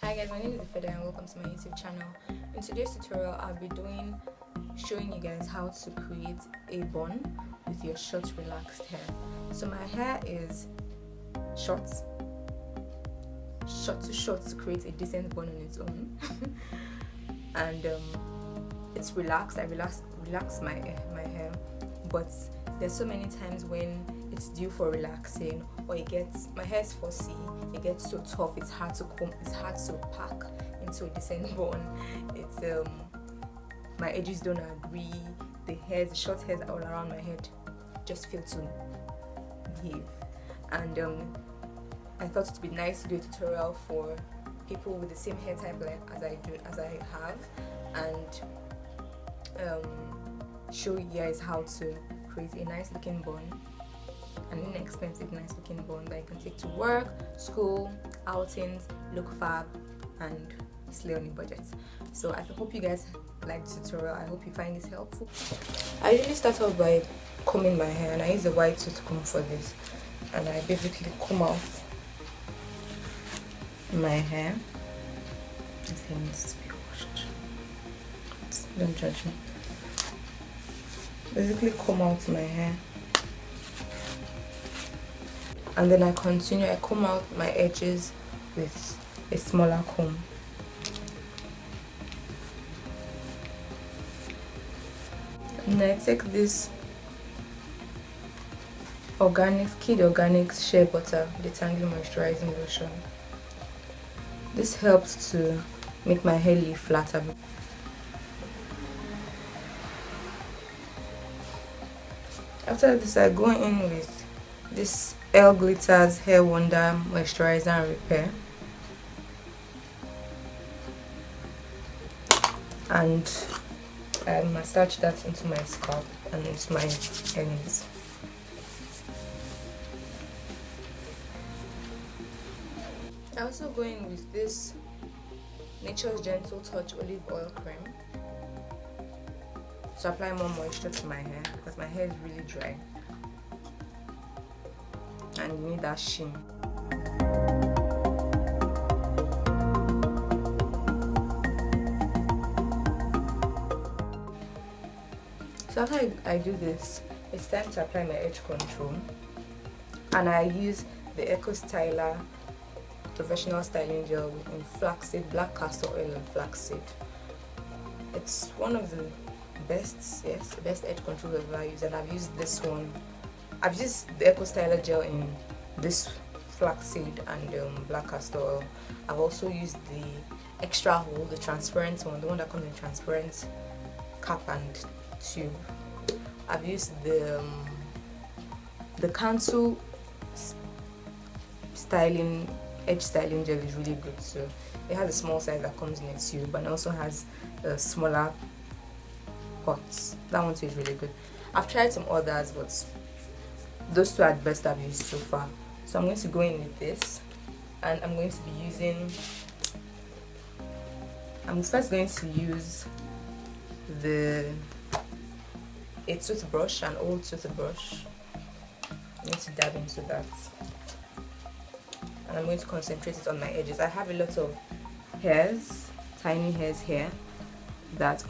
Hi guys, my name is Ifeda and welcome to my YouTube channel. In today's tutorial, I'll be showing you guys how to create a bun with your short relaxed hair. So my hair is short to create a decent bun on its own. And it's relaxed. I relax my hair, but there's so many times when it's due for relaxing, or my hair is fussy, it gets so tough, it's hard to comb, it's hard to pack into a decent bun. It's my edges don't agree, the short hairs all around my head just fail to behave. And I thought it would be nice to do a tutorial for people with the same hair type as I have, and show you guys how to create a nice looking bun, an inexpensive nice looking bun that you can take to work, school, outings, look fab, and slay on a budget. So I hope you guys like the tutorial. I hope you find this helpful. I usually start off by combing my hair, and I use a white tooth comb for this, and I basically comb out my hair. This hair needs to be washed. Don't judge me. Basically comb out my hair, and then I comb out my edges with a smaller comb. And I take this Kid Organic Shea Butter Detangling Moisturizing Lotion. This helps to make my hair lay flatter. After this, I go in with this El-Glitas Hair Wonder Moisturizer and Repair, and I massage that into my scalp and into my ends. I also go in with this Nature's Gentle Touch Olive Oil Cream to apply more moisture to my hair, because my hair is really dry and you need that sheen. So after I do this, it's time to apply my edge control, and I use the Ecostyler Professional Styling Gel in flaxseed, black castor oil and flaxseed. It's one of the best edge control I've ever used, and I've used this one. I've used the Ecostyler gel in this flaxseed and black castor oil. I've also used the extra whole, the transparent one, the one that comes in transparent cap and tube. I've used the Cancel edge styling gel is really good. So it has a small size that comes in a tube, and also has a smaller pots. That one too is really good. I've tried some others, but those two are the best I've used so far. So I'm going to go in with this, and I'm going to be using, I'm first going to use a toothbrush, an old toothbrush. I need to dab into that, and I'm going to concentrate it on my edges. I have a lot of hairs, tiny hairs here that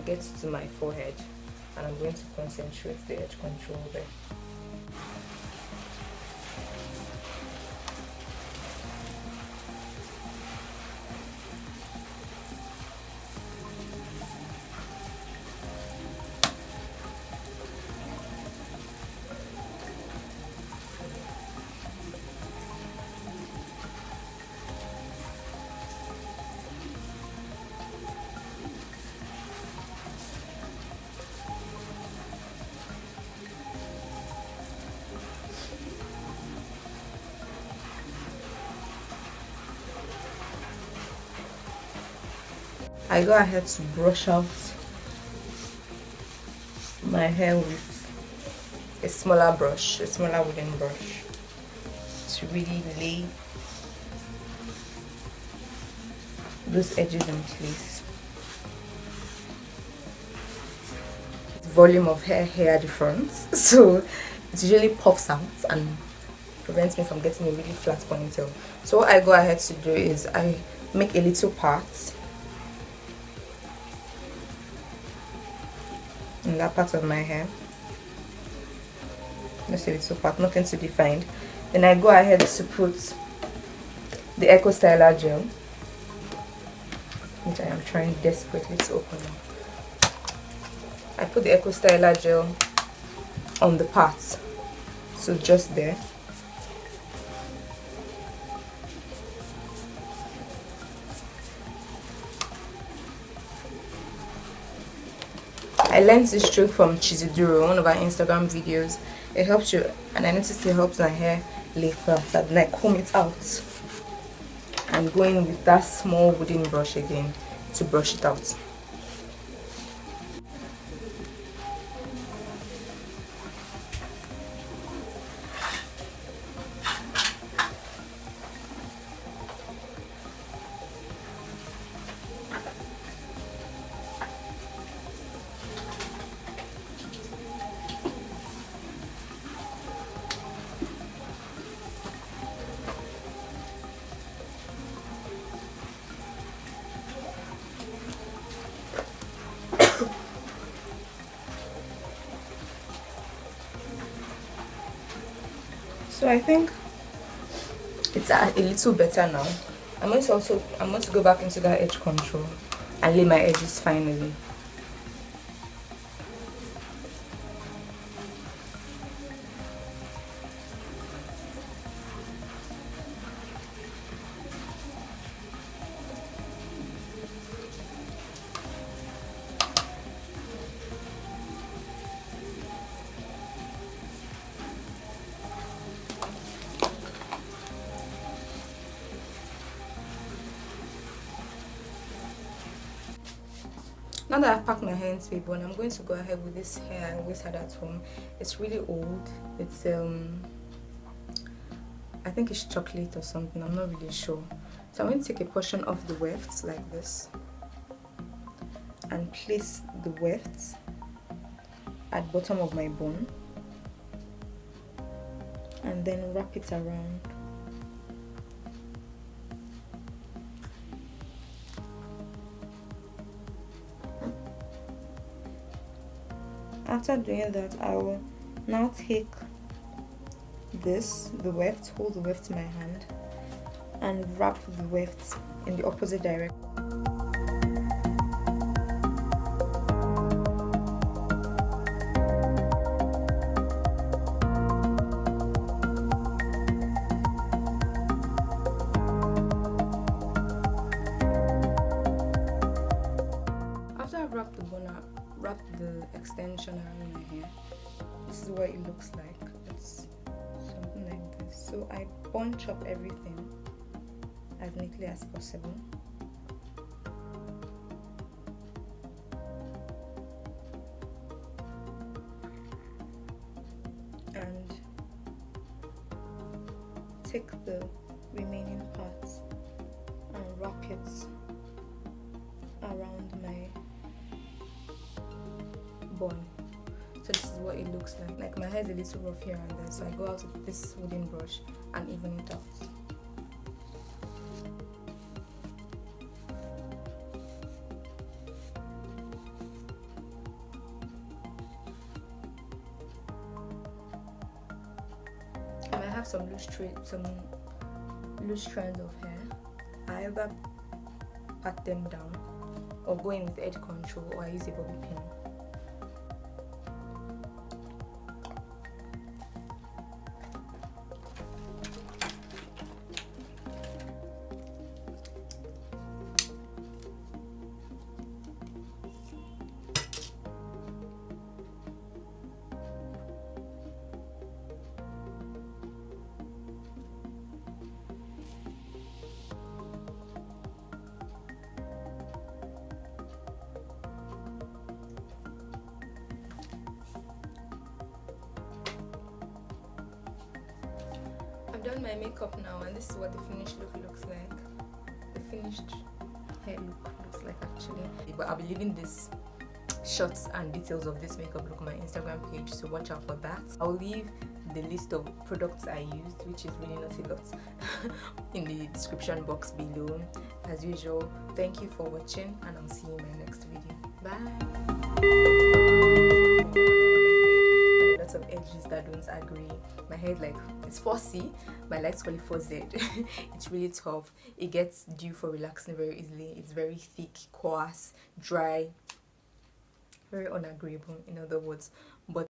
gets to my forehead, and I'm going to concentrate the edge control there. I go ahead to brush out my hair with a smaller wooden brush to really lay those edges in place. Volume of hair here at the front, so it usually puffs out and prevents me from getting a really flat ponytail. So what I go ahead to do is I make a little part in that part of my hair. Just a little part, nothing too defined. Then I go ahead to put the Ecostyler gel, which I am trying desperately to open up. I put the Ecostyler gel on the parts, so just there. I learned this trick from Chiziduro, one of our Instagram videos. It helps you, and I noticed it helps my hair lay flat. Then I comb it out and go in with that small wooden brush again to brush it out. So I think it's a little better now. I'm going to go back into that edge control and lay my edges finally. Now that I've packed my hair into a bun, I'm going to go ahead with this hair I always had at home. It's really old. It's I think it's chocolate or something, I'm not really sure. So I'm going to take a portion of the wefts like this and place the wefts at bottom of my bun and then wrap it around. After doing that, I will now take this, the weft, hold the weft in my hand and wrap the weft in the opposite direction. After I've wrapped the bun, wrap the extension around my hair. This is what it looks like. It's something like this. So I bunch up everything as neatly as possible. And take the remaining parts and wrap it around my bun. So this is what it looks like. Like my hair is a little rough here and there, so I go out with this wooden brush and even it out. I might have some loose strands of hair. I either pat them down or go in with edge control, or I use a bobby pin. I've done my makeup now, and this is what the finished look looks like. The finished hair look looks like, actually. But I'll be leaving this shots and details of this makeup look on my Instagram page, so watch out for that. I'll leave the list of products I used, which is really not a lot, in the description box below. As usual, thank you for watching, and I'll see you in my next video. Bye. Lots of edges that don't agree. My hair like it's 4C, but I like to call it 4Z. It's really tough. It gets due for relaxing very easily. It's very thick, coarse, dry, very unagreeable, in other words.